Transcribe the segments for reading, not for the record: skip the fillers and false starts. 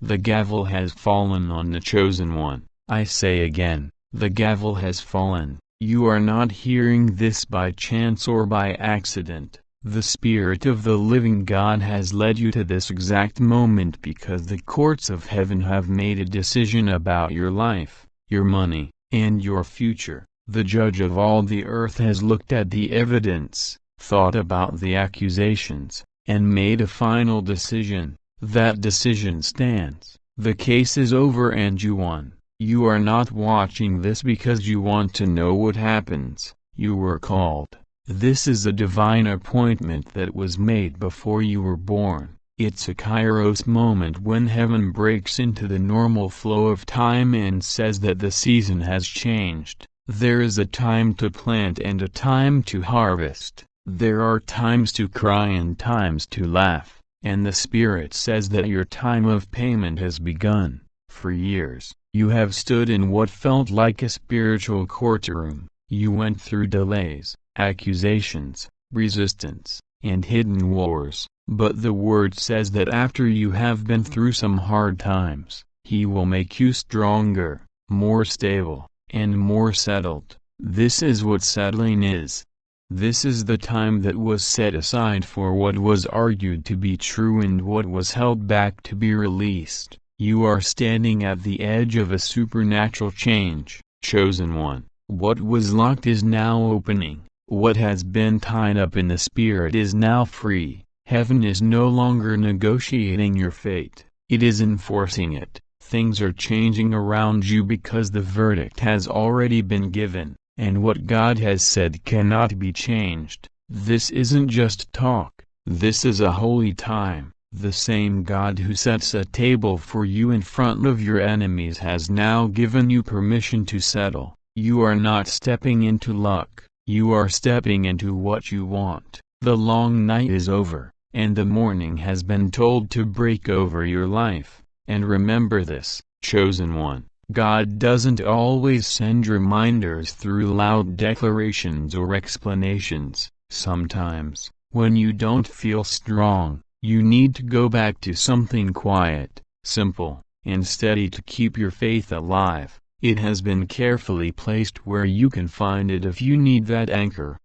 The gavel has fallen on the chosen one. I say again, the gavel has fallen. You are not hearing this by chance or by accident. The Spirit of the living God has led you to this exact moment because the courts of heaven have made a decision about your life, your money, and your future. The judge of all the earth has looked at the evidence, thought about the accusations, and made a final decision. That decision stands. The case is over and you won. You are not watching this because you want to know what happens. You were called. This is a divine appointment that was made before you were born. It's a kairos moment when heaven breaks into the normal flow of time and says that the season has changed. There is a time to plant and a time to harvest. There are times to cry and times to laugh. And the Spirit says that your time of payment has begun. For years, you have stood in what felt like a spiritual courtroom. You went through delays, accusations, resistance, and hidden wars. But the Word says that after you have been through some hard times, He will make you stronger, more stable, and more settled. This is what settling is. This is the time that was set aside for what was argued to be true and what was held back to be released. You are standing at the edge of a supernatural change, chosen one. What was locked is now opening. What has been tied up in the Spirit is now free. Heaven is no longer negotiating your fate, it is enforcing it. Things are changing around you because the verdict has already been given, and what God has said cannot be changed. This isn't just talk, this is a holy time. The same God who sets a table for you in front of your enemies has now given you permission to settle. You are not stepping into luck, you are stepping into what you want. The long night is over, and the morning has been told to break over your life. And remember this, chosen one, God doesn't always send reminders through loud declarations or explanations. Sometimes, when you don't feel strong, you need to go back to something quiet, simple, and steady to keep your faith alive. It has been carefully placed where you can find it if you need that anchor.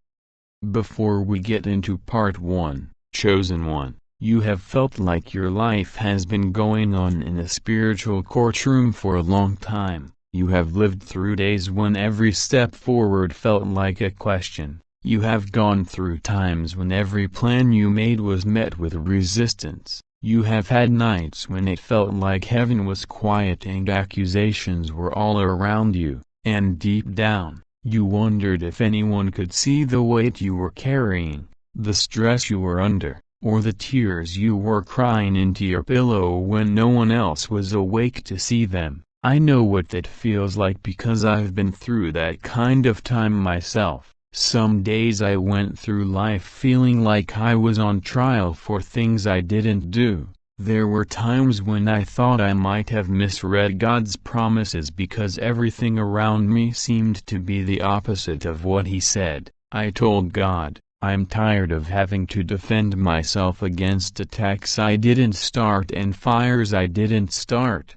Before we get into part 1, chosen one, you have felt like your life has been going on in a spiritual courtroom for a long time. You have lived through days when every step forward felt like a question. You have gone through times when every plan you made was met with resistance. You have had nights when it felt like heaven was quiet and accusations were all around you, and deep down, you wondered if anyone could see the weight you were carrying, the stress you were under, or the tears you were crying into your pillow when no one else was awake to see them. I know what that feels like because I've been through that kind of time myself. Some days I went through life feeling like I was on trial for things I didn't do. There were times when I thought I might have misread God's promises because everything around me seemed to be the opposite of what He said. I told God, I'm tired of having to defend myself against attacks I didn't start and fires I didn't start.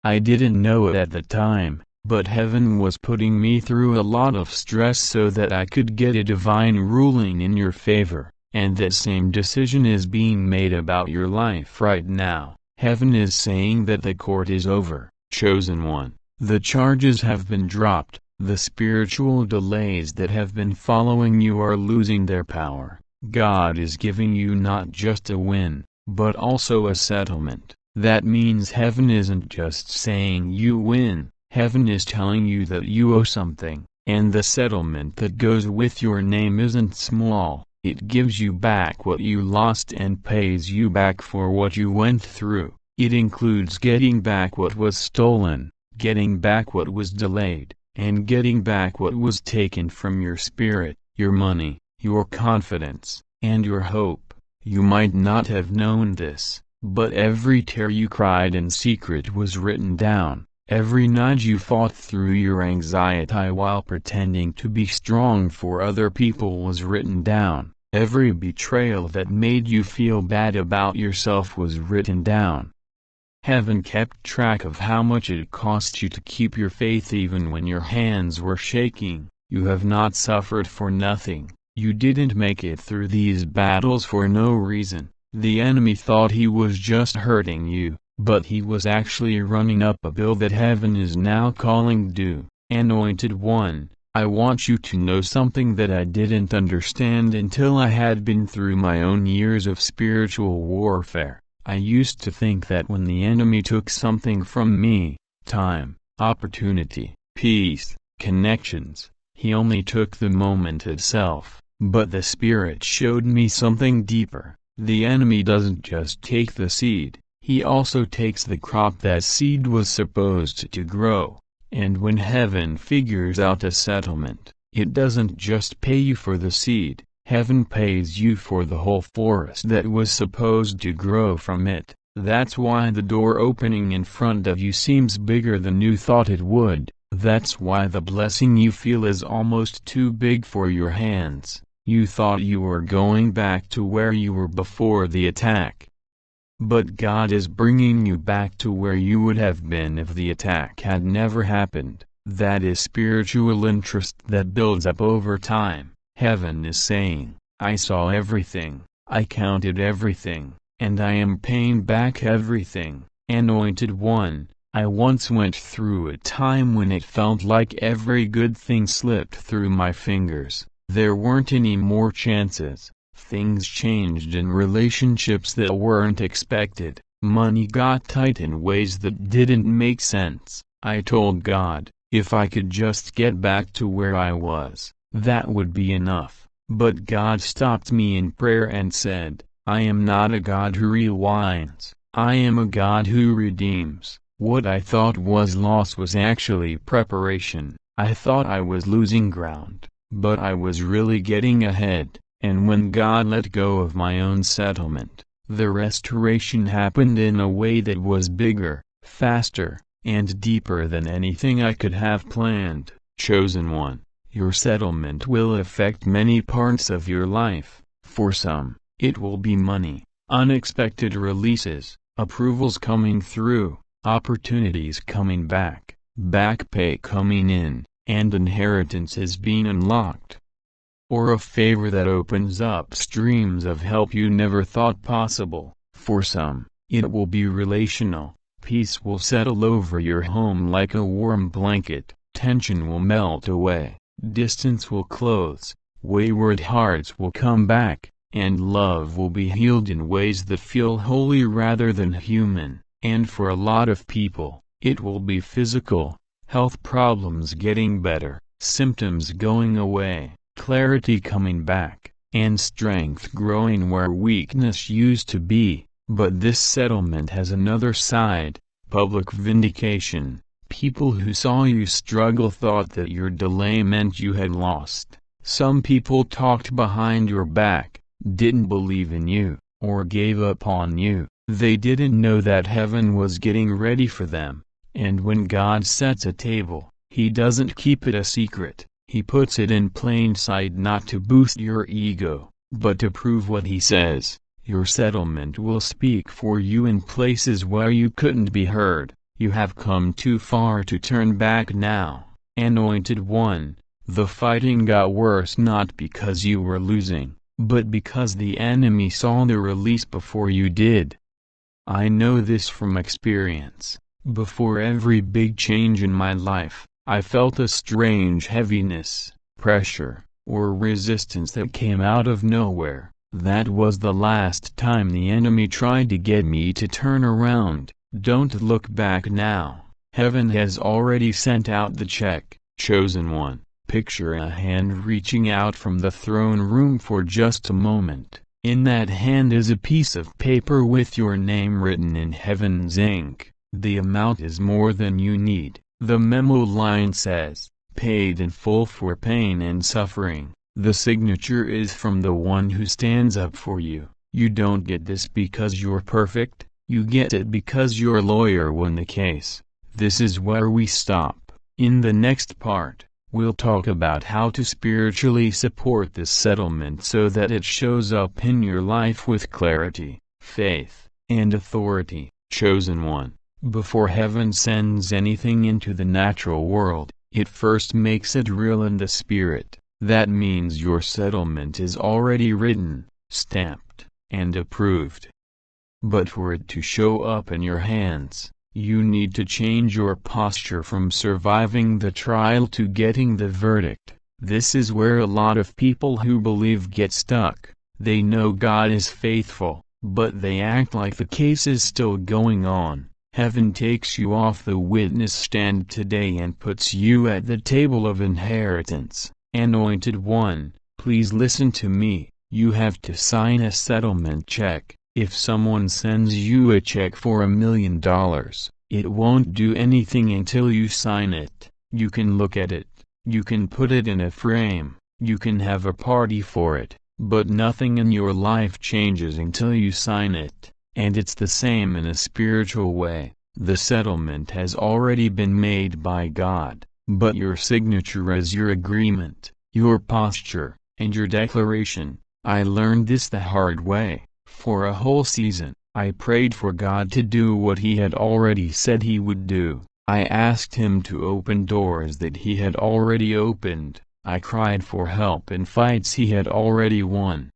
I didn't know it at the time, but heaven was putting me through a lot of stress so that I could get a divine ruling in your favor, and that same decision is being made about your life right now. Heaven is saying that the court is over, chosen one. The charges have been dropped, the spiritual delays that have been following you are losing their power. God is giving you not just a win, but also a settlement. That means heaven isn't just saying you win. Heaven is telling you that you owe something, and the settlement that goes with your name isn't small. It gives you back what you lost and pays you back for what you went through. It includes getting back what was stolen, getting back what was delayed, and getting back what was taken from your spirit, your money, your confidence, and your hope. You might not have known this, but every tear you cried in secret was written down. Every night you fought through your anxiety while pretending to be strong for other people was written down. Every betrayal that made you feel bad about yourself was written down. Heaven kept track of how much it cost you to keep your faith even when your hands were shaking. You have not suffered for nothing. You didn't make it through these battles for no reason. The enemy thought he was just hurting you, but he was actually running up a bill that heaven is now calling due. Anointed One, I want you to know something that I didn't understand until I had been through my own years of spiritual warfare. I used to think that when the enemy took something from me, time, opportunity, peace, connections, he only took the moment itself. But the Spirit showed me something deeper. The enemy doesn't just take the seed, he also takes the crop that seed was supposed to grow. And when heaven figures out a settlement, it doesn't just pay you for the seed, heaven pays you for the whole forest that was supposed to grow from it. That's why the door opening in front of you seems bigger than you thought it would. That's why the blessing you feel is almost too big for your hands. You thought you were going back to where you were before the attack. But God is bringing you back to where you would have been if the attack had never happened. That is spiritual interest that builds up over time. Heaven is saying, I saw everything, I counted everything, and I am paying back everything. Anointed One, I once went through a time when it felt like every good thing slipped through my fingers. There weren't any more chances. Things changed in relationships that weren't expected. Money got tight in ways that didn't make sense. I told God, if I could just get back to where I was, that would be enough. But God stopped me in prayer and said, I am not a God who rewinds. I am a God who redeems. What I thought was loss was actually preparation. I thought I was losing ground, but I was really getting ahead. And when God let go of my own settlement, the restoration happened in a way that was bigger, faster, and deeper than anything I could have planned. Chosen One, your settlement will affect many parts of your life. For some, it will be money, unexpected releases, approvals coming through, opportunities coming back, back pay coming in, and inheritances being unlocked. Or a favor that opens up streams of help you never thought possible. For some, it will be relational. Peace will settle over your home like a warm blanket, tension will melt away, distance will close, wayward hearts will come back, and love will be healed in ways that feel holy rather than human. And for a lot of people, it will be physical, health problems getting better, symptoms going away, clarity coming back, and strength growing where weakness used to be. But this settlement has another side, public vindication. People who saw you struggle thought that your delay meant you had lost. Some people talked behind your back, didn't believe in you, or gave up on you. They didn't know that heaven was getting ready for them. And when God sets a table, He doesn't keep it a secret. He puts it in plain sight not to boost your ego, but to prove what He says. Your settlement will speak for you in places where you couldn't be heard. You have come too far to turn back now. Anointed One, the fighting got worse not because you were losing, but because the enemy saw the release before you did. I know this from experience. Before every big change in my life, I felt a strange heaviness, pressure, or resistance that came out of nowhere. That was the last time the enemy tried to get me to turn around. Don't look back now. Heaven has already sent out the check. Chosen One, picture a hand reaching out from the throne room for just a moment. In that hand is a piece of paper with your name written in heaven's ink. The amount is more than you need. The memo line says, paid in full for pain and suffering. The signature is from the one who stands up for you. You don't get this because you're perfect, you get it because your lawyer won the case. This is where we stop. In the next part, we'll talk about how to spiritually support this settlement so that it shows up in your life with clarity, faith, and authority. Chosen One, Before heaven sends anything into the natural world, it first makes it real in the spirit. That means your settlement is already written, stamped, and approved. But for it to show up in your hands, you need to change your posture from surviving the trial to getting the verdict. This is where a lot of people who believe get stuck. They know God is faithful, but they act like the case is still going on. Heaven takes you off the witness stand today and puts you at the table of inheritance. Anointed one, please listen to me. You have to sign a settlement check. If someone sends you a check for $1 million, it won't do anything until you sign it. You can look at it, you can put it in a frame, you can have a party for it, but nothing in your life changes until you sign it. And it's the same in a spiritual way. The settlement has already been made by God, but your signature is your agreement, your posture, and your declaration. I learned this the hard way. For a whole season, I prayed for God to do what He had already said He would do. I asked Him to open doors that He had already opened. I cried for help in fights He had already won.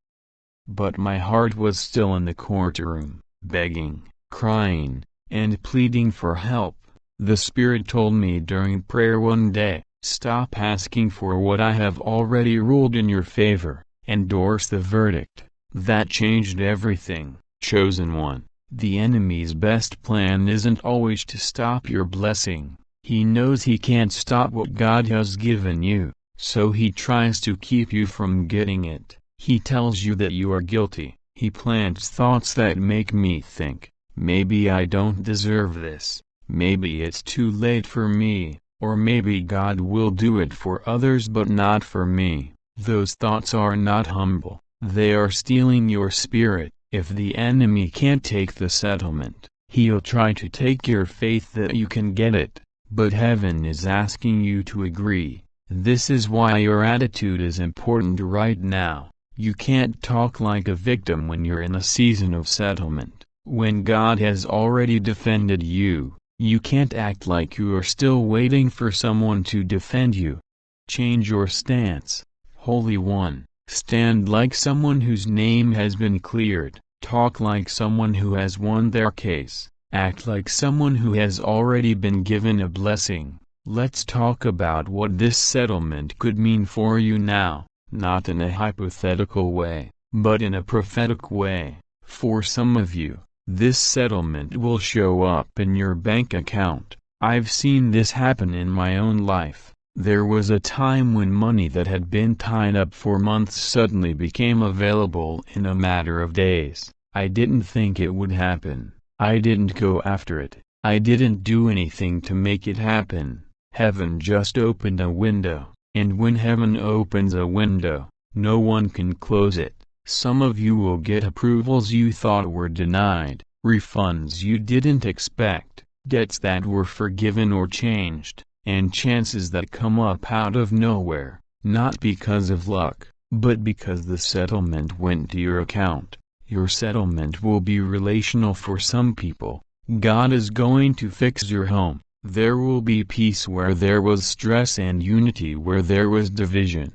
But my heart was still in the courtroom, begging, crying, and pleading for help. The Spirit told me during prayer one day, "Stop asking for what I have already ruled in your favor. Endorse the verdict." That changed everything. Chosen one, the enemy's best plan isn't always to stop your blessing. He knows he can't stop what God has given you, so he tries to keep you from getting it. He tells you that you are guilty. He plants thoughts that make me think, maybe I don't deserve this, maybe it's too late for me, or maybe God will do it for others but not for me. Those thoughts are not humble. They are stealing your spirit. If the enemy can't take the settlement, he'll try to take your faith that you can get it, but heaven is asking you to agree. This is why your attitude is important right now. You can't talk like a victim when you're in a season of settlement. When God has already defended you, you can't act like you are still waiting for someone to defend you. Change your stance. Holy One. Stand like someone whose name has been cleared, talk like someone who has won their case, act like someone who has already been given a blessing. Let's talk about what this settlement could mean for you now, not in a hypothetical way, but in a prophetic way. For some of you, this settlement will show up in your bank account. I've seen this happen in my own life. There was a time when money that had been tied up for months suddenly became available in a matter of days. I didn't think it would happen. I didn't go after it. I didn't do anything to make it happen. Heaven just opened a window, and when heaven opens a window, no one can close it. Some of you will get approvals you thought were denied, refunds you didn't expect, debts that were forgiven or changed, and chances that come up out of nowhere, not because of luck, but because the settlement went to your account. Your settlement will be relational for some people. God is going to fix your home. There will be peace where there was stress and unity where there was division.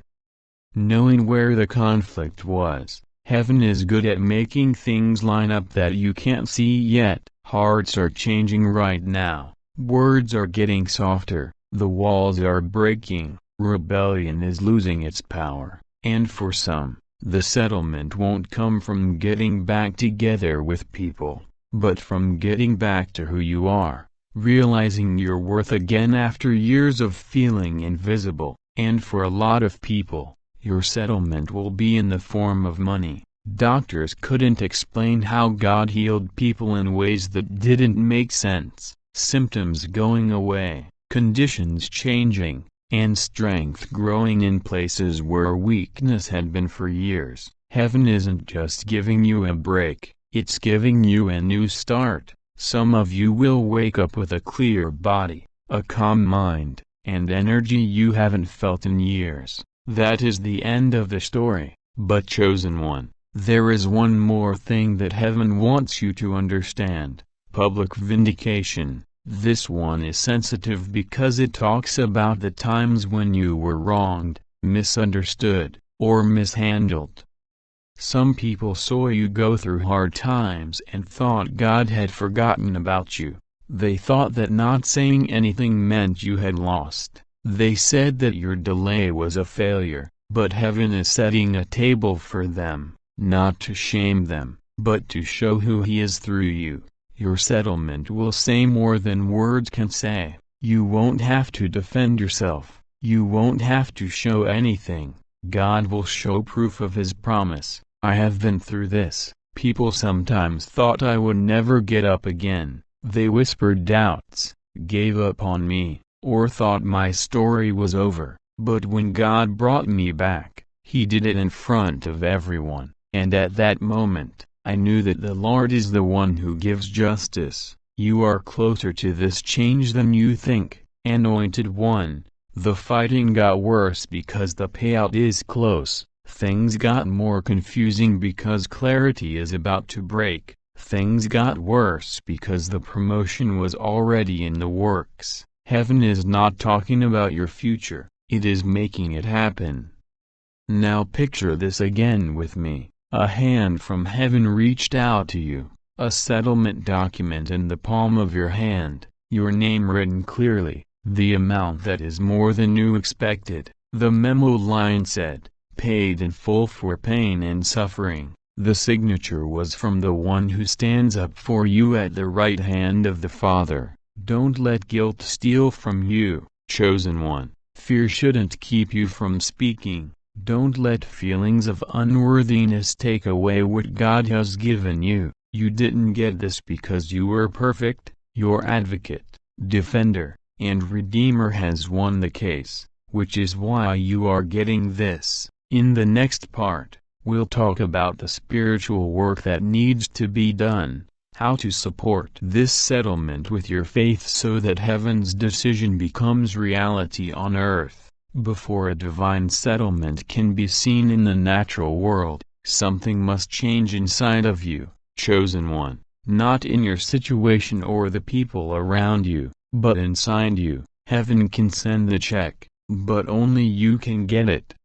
Knowing where the conflict was, heaven is good at making things line up that you can't see yet. Hearts are changing right now. Words are getting softer. The walls are breaking, rebellion is losing its power, and for some, the settlement won't come from getting back together with people, but from getting back to who you are, realizing your worth again after years of feeling invisible. And for a lot of people, your settlement will be in the form of money. Doctors couldn't explain how God healed people in ways that didn't make sense. Symptoms going away, conditions changing, and strength growing in places where weakness had been for years. Heaven isn't just giving you a break, it's giving you a new start. Some of you will wake up with a clear body, a calm mind, and energy you haven't felt in years. That is the end of the story. But chosen one, there is one more thing that heaven wants you to understand. Public vindication. This one is sensitive because it talks about the times when you were wronged, misunderstood, or mishandled. Some people saw you go through hard times and thought God had forgotten about you. They thought that not saying anything meant you had lost. They said that your delay was a failure, but heaven is setting a table for them, not to shame them, but to show who He is through you. Your settlement will say more than words can say. You won't have to defend yourself. You won't have to show anything. God will show proof of His promise. I have been through this. People sometimes thought I would never get up again. They whispered doubts, gave up on me, or thought my story was over. But when God brought me back, He did it in front of everyone, and at that moment, I knew that the Lord is the one who gives justice. You are closer to this change than you think, Anointed One. The fighting got worse because the payout is close. Things got more confusing because clarity is about to break. Things got worse because the promotion was already in the works. Heaven is not talking about your future, it is making it happen. Now picture this again with me. A hand from heaven reached out to you, a settlement document in the palm of your hand, your name written clearly, the amount that is more than you expected. The memo line said, "Paid in full for pain and suffering." The signature was from the one who stands up for you at the right hand of the Father. Don't let guilt steal from you, chosen one. Fear shouldn't keep you from speaking. Don't let feelings of unworthiness take away what God has given you. You didn't get this because you were perfect. Your advocate, defender, and redeemer has won the case, which is why you are getting this. In the next part, we'll talk about the spiritual work that needs to be done, how to support this settlement with your faith so that heaven's decision becomes reality on earth. Before a divine settlement can be seen in the natural world, something must change inside of you, chosen one, not in your situation or the people around you, but inside you. Heaven can send the check, but only you can get it.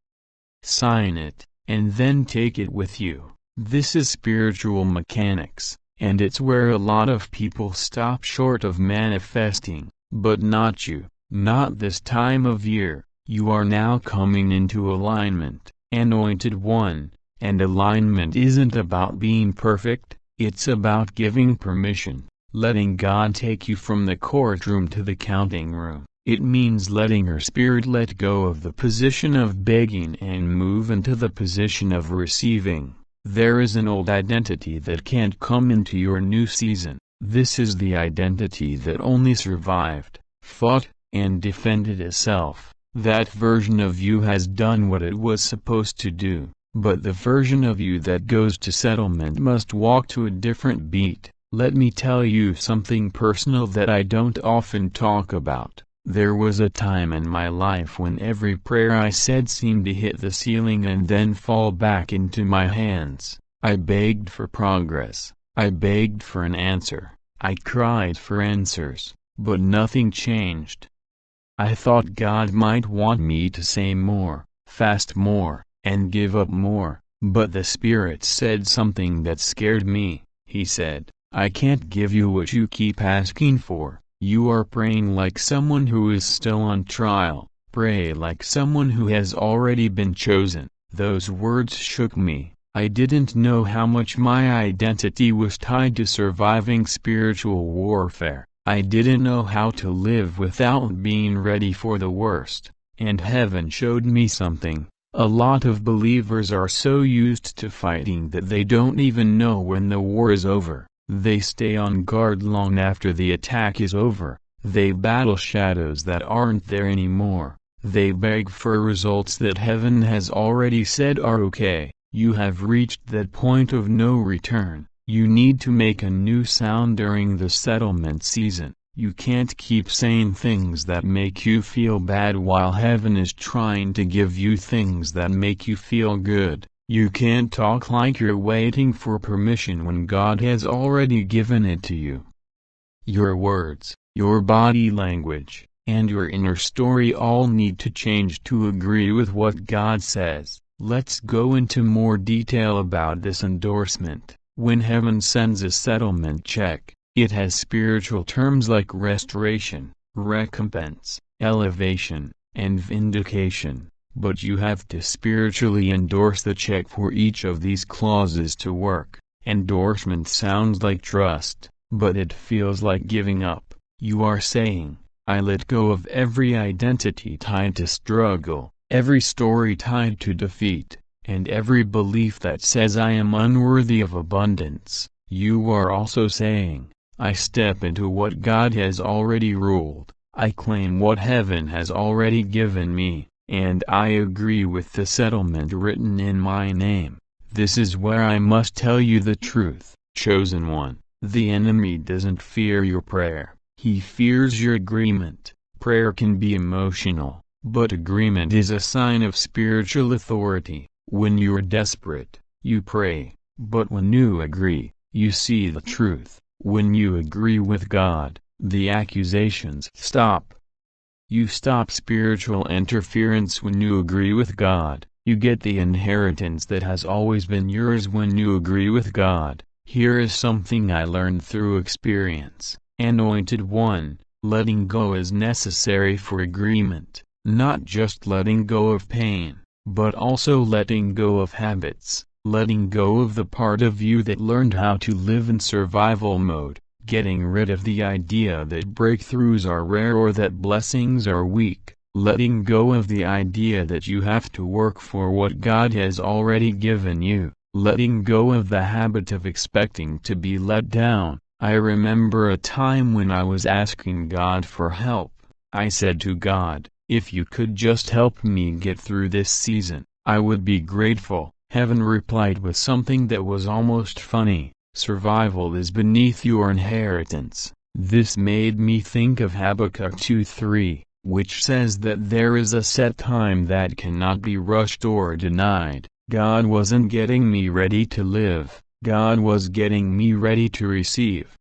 Sign it, and then take it with you. This is spiritual mechanics, and it's where a lot of people stop short of manifesting, but not you, not this time of year. You are now coming into alignment, Anointed One, and alignment isn't about being perfect, it's about giving permission, letting God take you from the courtroom to the counting room. It means letting your spirit let go of the position of begging and move into the position of receiving. There is an old identity that can't come into your new season. This is the identity that only survived, fought, and defended itself. That version of you has done what it was supposed to do, but the version of you that goes to settlement must walk to a different beat. Let me tell you something personal that I don't often talk about. There was a time in my life when every prayer I said seemed to hit the ceiling and then fall back into my hands. I begged for progress. I begged for an answer. I cried for answers, but nothing changed. I thought God might want me to say more, fast more, and give up more, but the Spirit said something that scared me. He said, "I can't give you what you keep asking for. You are praying like someone who is still on trial. Pray like someone who has already been chosen." Those words shook me. I didn't know how much my identity was tied to surviving spiritual warfare. I didn't know how to live without being ready for the worst, and heaven showed me something. A lot of believers are so used to fighting that they don't even know when the war is over. They stay on guard long after the attack is over. They battle shadows that aren't there anymore. They beg for results that heaven has already said are okay. You have reached that point of no return. You need to make a new sound during the settlement season. You can't keep saying things that make you feel bad while heaven is trying to give you things that make you feel good. You can't talk like you're waiting for permission when God has already given it to you. Your words, your body language, and your inner story all need to change to agree with what God says. Let's go into more detail about this endorsement. When heaven sends a settlement check, it has spiritual terms like restoration, recompense, elevation, and vindication. But you have to spiritually endorse the check for each of these clauses to work. Endorsement sounds like trust, but it feels like giving up. You are saying, I let go of every identity tied to struggle, every story tied to defeat, and every belief that says I am unworthy of abundance. You are also saying, I step into what God has already ruled, I claim what heaven has already given me, and I agree with the settlement written in my name. This is where I must tell you the truth, chosen one. The enemy doesn't fear your prayer, he fears your agreement. Prayer can be emotional, but agreement is a sign of spiritual authority. When you are desperate, you pray, but when you agree, you see the truth. When you agree with God, the accusations stop. You stop spiritual interference when you agree with God. You get the inheritance that has always been yours when you agree with God. Here is something I learned through experience. Anointed one, letting go is necessary for agreement, not just letting go of pain, but also letting go of habits, letting go of the part of you that learned how to live in survival mode, getting rid of the idea that breakthroughs are rare or that blessings are weak, letting go of the idea that you have to work for what God has already given you, letting go of the habit of expecting to be let down. I remember a time when I was asking God for help. I said to God, if you could just help me get through this season, I would be grateful. Heaven replied with something that was almost funny, survival is beneath your inheritance. This made me think of Habakkuk 2:3, which says that there is a set time that cannot be rushed or denied. God wasn't getting me ready to live, God was getting me ready to receive.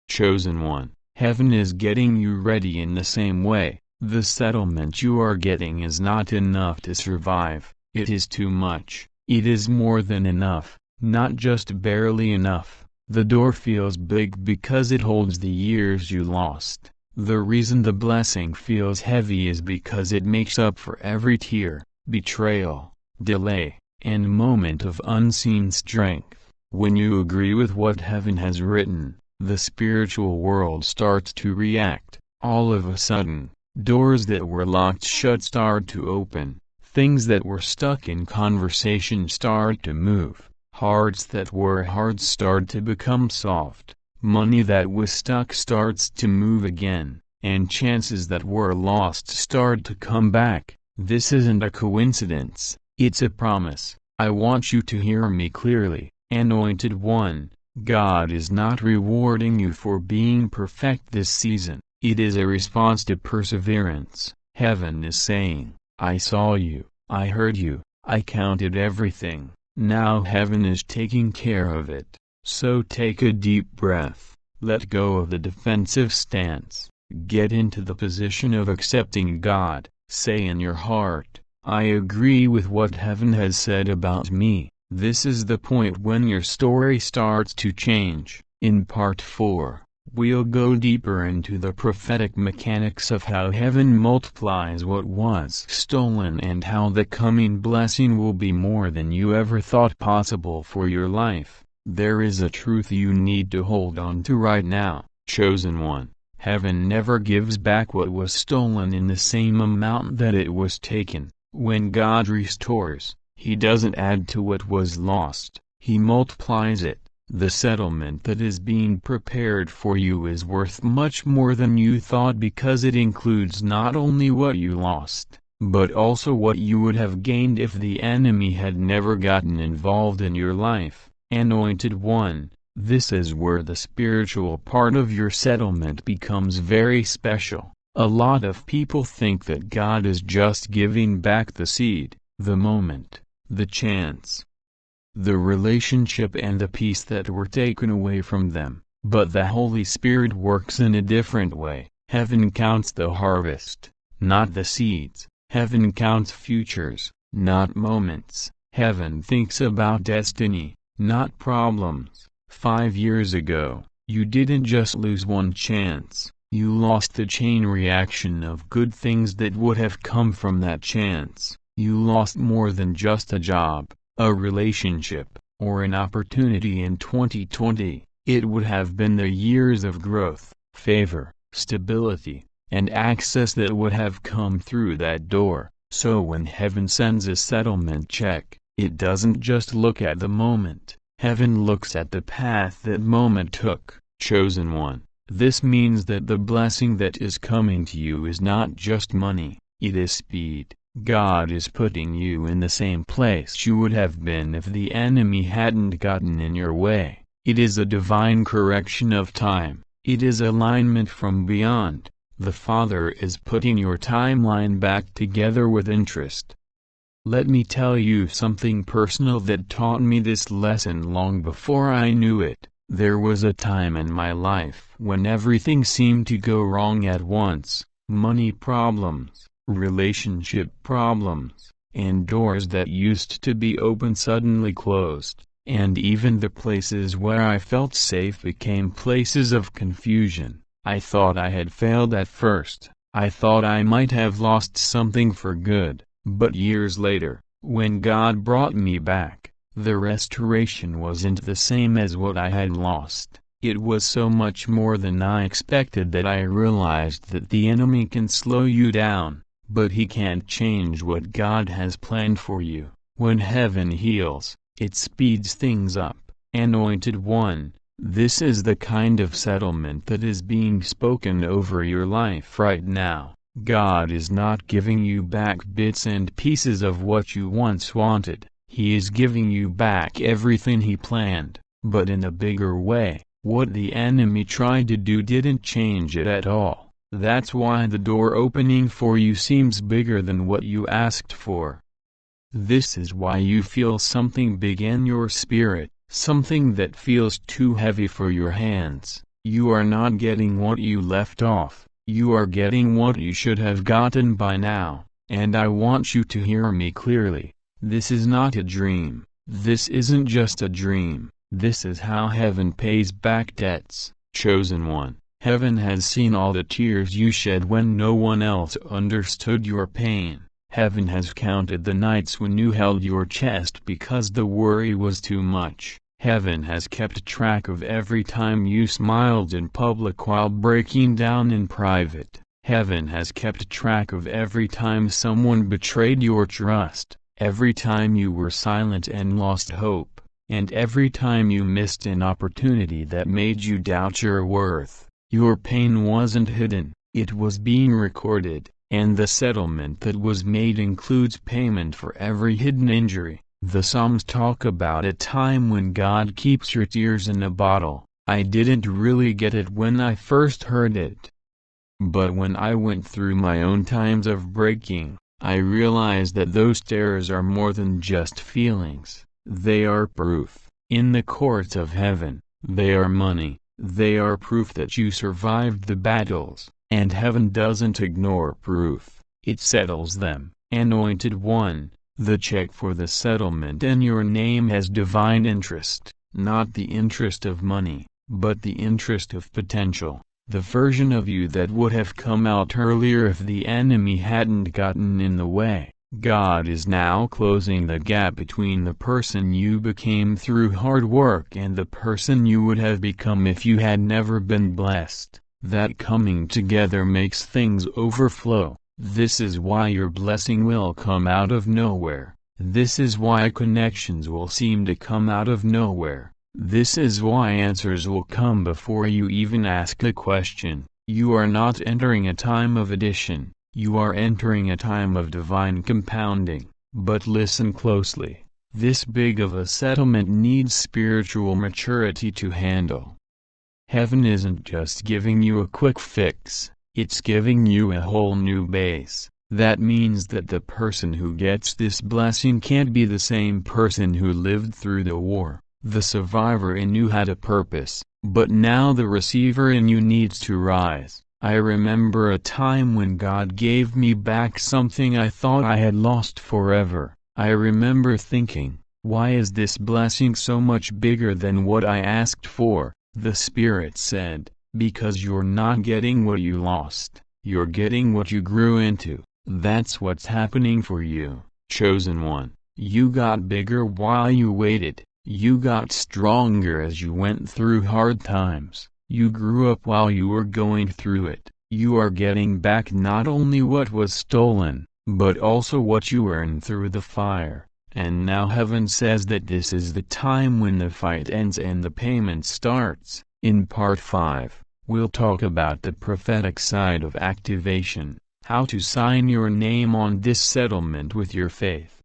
Chosen one, heaven is getting you ready in the same way. The settlement you are getting is not enough to survive, it is too much. It is more than enough, not just barely enough. The door feels big because it holds the years you lost. The reason the blessing feels heavy is because it makes up for every tear, betrayal, delay, and moment of unseen strength. When you agree with what heaven has written, the spiritual world starts to react. All of a sudden, doors that were locked shut start to open. Things that were stuck in conversation start to move. Hearts that were hard start to become soft. Money that was stuck starts to move again. And chances that were lost start to come back. This isn't a coincidence, it's a promise. I want you to hear me clearly, anointed one. God is not rewarding you for being perfect this season. It is a response to perseverance. Heaven is saying, I saw you, I heard you, I counted everything. Now heaven is taking care of it. So take a deep breath, let go of the defensive stance, get into the position of accepting God. Say in your heart, I agree with what heaven has said about me. This is the point when your story starts to change. In part 4. We'll go deeper into the prophetic mechanics of how heaven multiplies what was stolen and how the coming blessing will be more than you ever thought possible for your life. There is a truth you need to hold on to right now, chosen one. Heaven never gives back what was stolen in the same amount that it was taken. When God restores, He doesn't add to what was lost, He multiplies it. The settlement that is being prepared for you is worth much more than you thought because it includes not only what you lost, but also what you would have gained if the enemy had never gotten involved in your life. Anointed one, this is where the spiritual part of your settlement becomes very special. A lot of people think that God is just giving back the seed, the moment, the chance, the relationship and the peace that were taken away from them. But the Holy Spirit works in a different way. Heaven counts the harvest, not the seeds. Heaven counts futures, not moments. Heaven thinks about destiny, not problems. 5 years ago, you didn't just lose one chance, you lost the chain reaction of good things that would have come from that chance. You lost more than just a job, a relationship, or an opportunity in 2020. It would have been the years of growth, favor, stability, and access that would have come through that door. So when heaven sends a settlement check, it doesn't just look at the moment. Heaven looks at the path that moment took. Chosen one. This means that the blessing that is coming to you is not just money, it is speed. God is putting you in the same place you would have been if the enemy hadn't gotten in your way. It is a divine correction of time. It is alignment from beyond. The Father is putting your timeline back together with interest. Let me tell you something personal that taught me this lesson long before I knew it. There was a time in my life when everything seemed to go wrong at once. Money problems, relationship problems, and doors that used to be open suddenly closed. And even the places where I felt safe became places of confusion. I thought I had failed at first. I thought I might have lost something for good. But years later, when God brought me back, the restoration wasn't the same as what I had lost. It was so much more than I expected that I realized that the enemy can slow you down, but he can't change what God has planned for you. When heaven heals, it speeds things up. Anointed one, this is the kind of settlement that is being spoken over your life right now. God is not giving you back bits and pieces of what you once wanted. He is giving you back everything he planned, but in a bigger way. What the enemy tried to do didn't change it at all. That's why the door opening for you seems bigger than what you asked for. This is why you feel something big in your spirit, something that feels too heavy for your hands. You are not getting what you left off. You are getting what you should have gotten by now, and I want you to hear me clearly. This is not a dream. This isn't just a dream. This is how heaven pays back debts. Chosen one, heaven has seen all the tears you shed when no one else understood your pain. Heaven has counted the nights when you held your chest because the worry was too much. Heaven has kept track of every time you smiled in public while breaking down in private. Heaven has kept track of every time someone betrayed your trust, every time you were silent and lost hope, and every time you missed an opportunity that made you doubt your worth. Your pain wasn't hidden, it was being recorded, and the settlement that was made includes payment for every hidden injury. The Psalms talk about a time when God keeps your tears in a bottle. I didn't really get it when I first heard it. But when I went through my own times of breaking, I realized that those tears are more than just feelings. They are proof. In the courts of heaven, they are money. They are proof that you survived the battles, and heaven doesn't ignore proof. It settles them. Anointed one. The check for the settlement in your name has divine interest, not the interest of money, but the interest of potential, the version of you that would have come out earlier if the enemy hadn't gotten in the way. God is now closing the gap between the person you became through hard work and the person you would have become if you had never been blessed. That coming together makes things overflow. This is why your blessing will come out of nowhere. This is why connections will seem to come out of nowhere. This is why answers will come before you even ask a question. You are not entering a time of addition. You are entering a time of divine compounding. But listen closely. This big of a settlement needs spiritual maturity to handle. Heaven isn't just giving you a quick fix. It's giving you a whole new base. That means that the person who gets this blessing can't be the same person who lived through the war. The survivor in you had a purpose, But now the receiver in you needs to rise. I remember a time when God gave me back something I thought I had lost forever. I remember thinking, why is this blessing so much bigger than what I asked for? The Spirit said, because you're not getting what you lost, you're getting what you grew into. That's what's happening for you, chosen one. You got bigger while you waited. You got stronger as you went through hard times. You grew up while you were going through it. You are getting back not only what was stolen, but also what you earned through the fire. And now heaven says that this is the time when the fight ends and the payment starts. In part 5, we'll talk about the prophetic side of activation, how to sign your name on this settlement with your faith.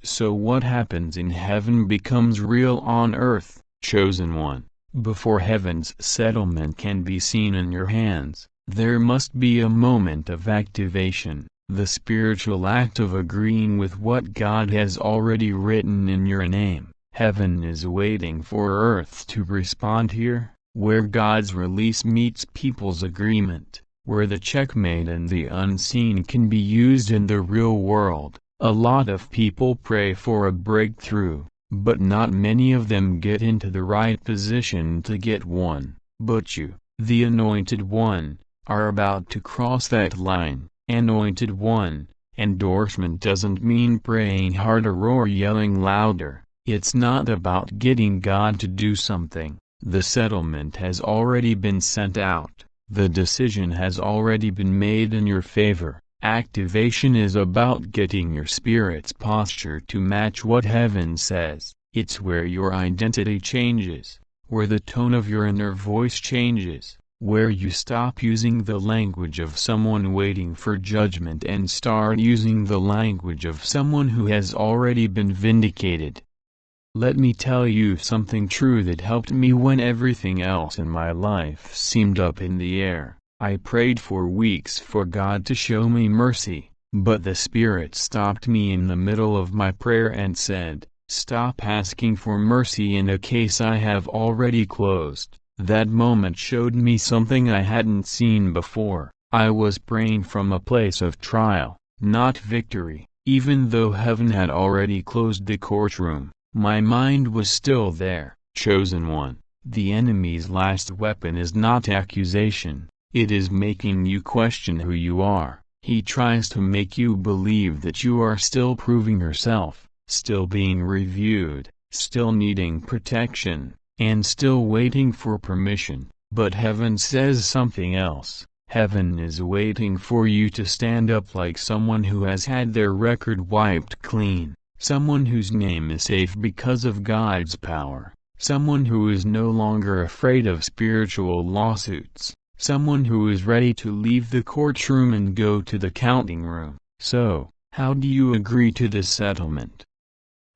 So what happens in heaven becomes real on earth, chosen one. Before heaven's settlement can be seen in your hands, there must be a moment of activation, the spiritual act of agreeing with what God has already written in your name. Heaven is waiting for earth to respond here, where God's release meets people's agreement, where the checkmate and the unseen can be used in the real world. A lot of people pray for a breakthrough, but not many of them get into the right position to get one. But you, the anointed one, are about to cross that line. Anointed one. Endorsement doesn't mean praying harder or yelling louder. It's not about getting God to do something. The settlement has already been sent out. The decision has already been made in your favor. Activation is about getting your spirit's posture to match what heaven says. It's where your identity changes, where the tone of your inner voice changes, where you stop using the language of someone waiting for judgment and start using the language of someone who has already been vindicated. Let me tell you something true that helped me when everything else in my life seemed up in the air. I prayed for weeks for God to show me mercy, but the Spirit stopped me in the middle of my prayer and said, "Stop asking for mercy in a case I have already closed." That moment showed me something I hadn't seen before. I was praying from a place of trial, not victory. Even though heaven had already closed the courtroom, my mind was still there. Chosen one, the enemy's last weapon is not accusation. It is making you question who you are. He tries to make you believe that you are still proving yourself, still being reviewed, still needing protection, and still waiting for permission. But heaven says something else. Heaven is waiting for you to stand up like someone who has had their record wiped clean, someone whose name is safe because of God's power, someone who is no longer afraid of spiritual lawsuits. Someone who is ready to leave the courtroom and go to the counting room. So, how do you agree to this settlement?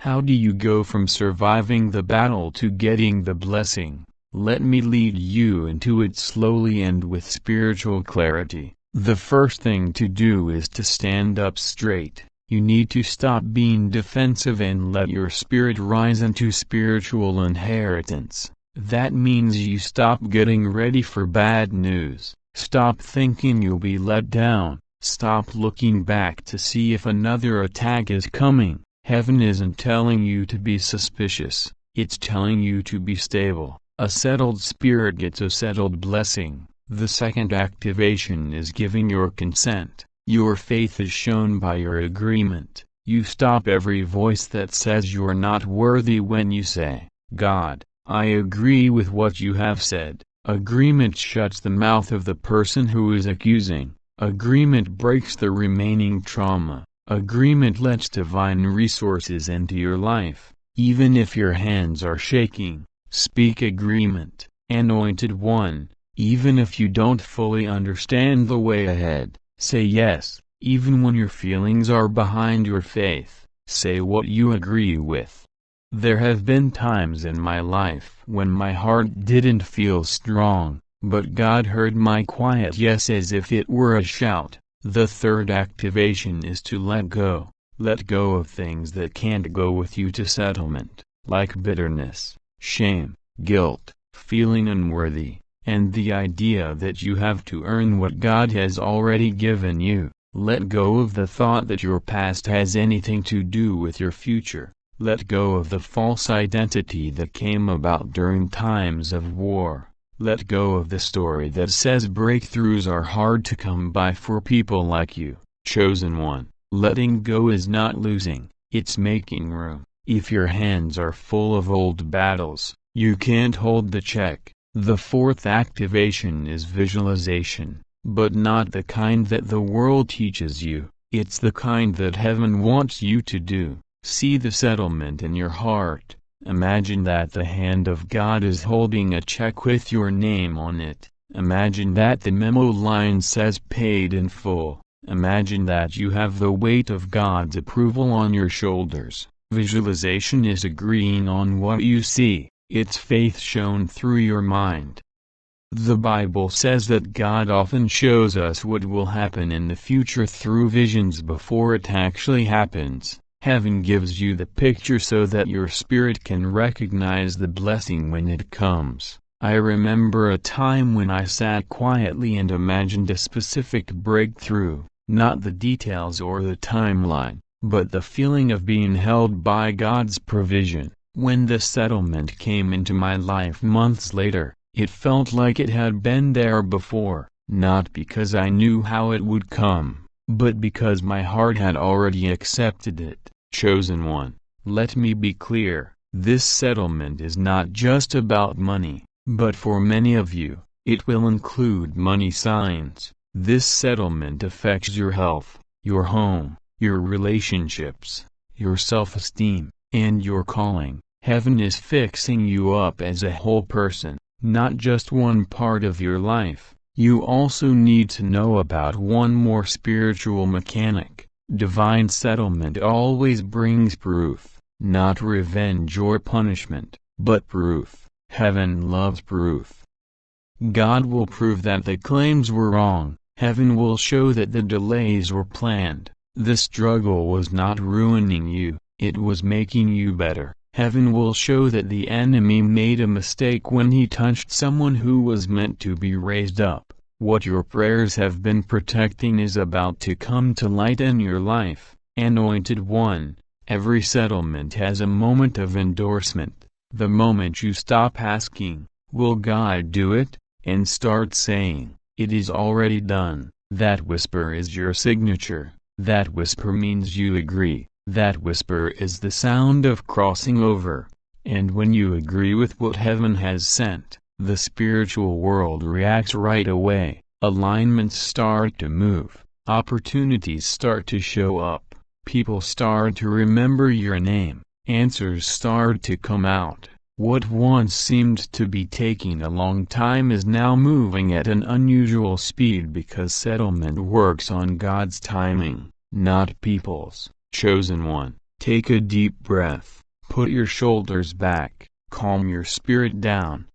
How do you go from surviving the battle to getting the blessing? Let me lead you into it slowly and with spiritual clarity. The first thing to do is to stand up straight. You need to stop being defensive and let your spirit rise into spiritual inheritance. That means you stop getting ready for bad news. Stop thinking you'll be let down. Stop looking back to see if another attack is coming. Heaven isn't telling you to be suspicious. It's telling you to be stable. A settled spirit gets a settled blessing. The second activation is giving your consent. Your faith is shown by your agreement. You stop every voice that says you're not worthy when you say, "God, I agree with what you have said." Agreement shuts the mouth of the person who is accusing. Agreement breaks the remaining trauma. Agreement lets divine resources into your life. Even if your hands are shaking, speak agreement. Anointed one, even if you don't fully understand the way ahead, say yes. Even when your feelings are behind your faith, say what you agree with. There have been times in my life when my heart didn't feel strong, but God heard my quiet yes as if it were a shout. The third activation is to let go. Let go of things that can't go with you to settlement, like bitterness, shame, guilt, feeling unworthy, and the idea that you have to earn what God has already given you. Let go of the thought that your past has anything to do with your future. Let go of the false identity that came about during times of war. Let go of the story that says breakthroughs are hard to come by for people like you, chosen one. Letting go is not losing, it's making room. If your hands are full of old battles, you can't hold the check. The fourth activation is visualization, but not the kind that the world teaches you. It's the kind that heaven wants you to do. See the settlement in your heart. Imagine that the hand of God is holding a check with your name on it. Imagine that the memo line says paid in full. Imagine that you have the weight of God's approval on your shoulders. Visualization is agreeing on what you see. It's faith shown through your mind. The Bible says that God often shows us what will happen in the future through visions before it actually happens. Heaven gives you the picture so that your spirit can recognize the blessing when it comes. I remember a time when I sat quietly and imagined a specific breakthrough, not the details or the timeline, but the feeling of being held by God's provision. When the settlement came into my life months later, it felt like it had been there before, not because I knew how it would come, but because my heart had already accepted it. Chosen one, let me be clear, this settlement is not just about money, but for many of you, it will include money signs. This settlement affects your health, your home, your relationships, your self-esteem, and your calling. Heaven is fixing you up as a whole person, not just one part of your life. You also need to know about one more spiritual mechanic. Divine settlement always brings proof, not revenge or punishment, but proof. Heaven loves proof. God will prove that the claims were wrong. Heaven will show that the delays were planned. The struggle was not ruining you, it was making you better. Heaven will show that the enemy made a mistake when he touched someone who was meant to be raised up. What your prayers have been protecting is about to come to light in your life. Anointed one, every settlement has a moment of endorsement. The moment you stop asking, "Will God do it?" and start saying, "It is already done," that whisper is your signature. That whisper means you agree. That whisper is the sound of crossing over. And when you agree with what heaven has sent, the spiritual world reacts right away. Alignments start to move. Opportunities start to show up. People start to remember your name. Answers start to come out. What once seemed to be taking a long time is now moving at an unusual speed because settlement works on God's timing, not people's. Chosen one, take a deep breath. Put your shoulders back. Calm your spirit down.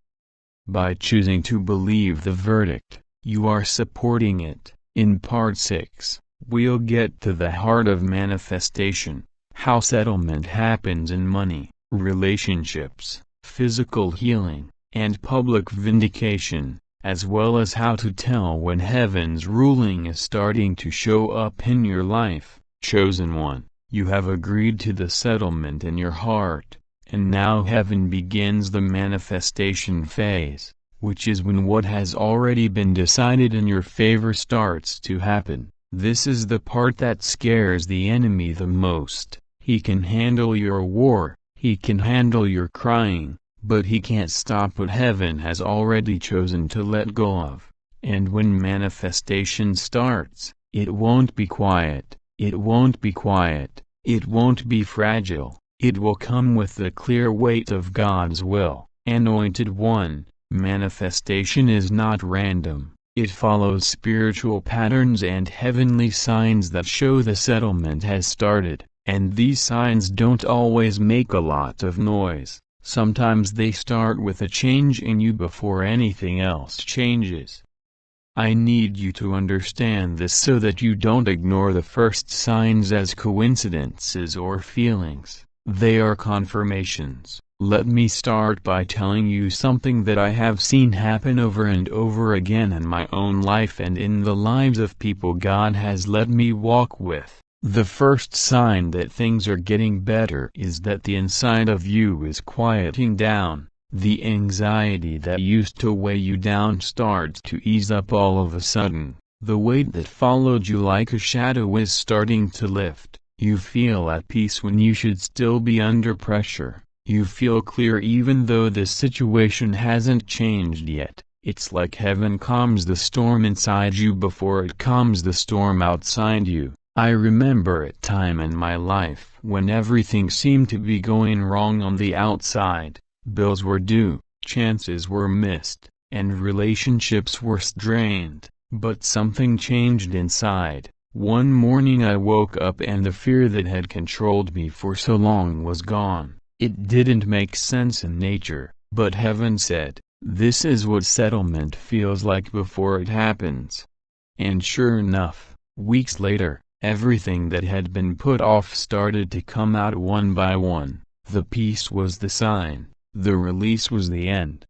By choosing to believe the verdict, you are supporting it. In Part 6, we'll get to the heart of manifestation, how settlement happens in money, relationships, physical healing, and public vindication, as well as how to tell when heaven's ruling is starting to show up in your life. Chosen one, you have agreed to the settlement in your heart. And now heaven begins the manifestation phase, which is when what has already been decided in your favor starts to happen. This is the part that scares the enemy the most. He can handle your war, he can handle your crying, but he can't stop what heaven has already chosen to let go of. And when manifestation starts, it won't be quiet, it won't be quiet, it won't be fragile. It will come with the clear weight of God's will. Anointed one, manifestation is not random. It follows spiritual patterns and heavenly signs that show the settlement has started. And these signs don't always make a lot of noise. Sometimes they start with a change in you before anything else changes. I need you to understand this so that you don't ignore the first signs as coincidences or feelings. They are confirmations. Let me start by telling you something that I have seen happen over and over again in my own life and in the lives of people God has let me walk with. The first sign that things are getting better is that the inside of you is quieting down. The anxiety that used to weigh you down starts to ease up all of a sudden. The weight that followed you like a shadow is starting to lift. You feel at peace when you should still be under pressure. You feel clear even though the situation hasn't changed yet. It's like heaven calms the storm inside you before it calms the storm outside you. I remember a time in my life when everything seemed to be going wrong on the outside. Bills were due, chances were missed, and relationships were strained. But something changed inside. One morning I woke up and the fear that had controlled me for so long was gone. It didn't make sense in nature, but heaven said, "This is what settlement feels like before it happens." And sure enough, weeks later, everything that had been put off started to come out one by one. The peace was the sign, the release was the end.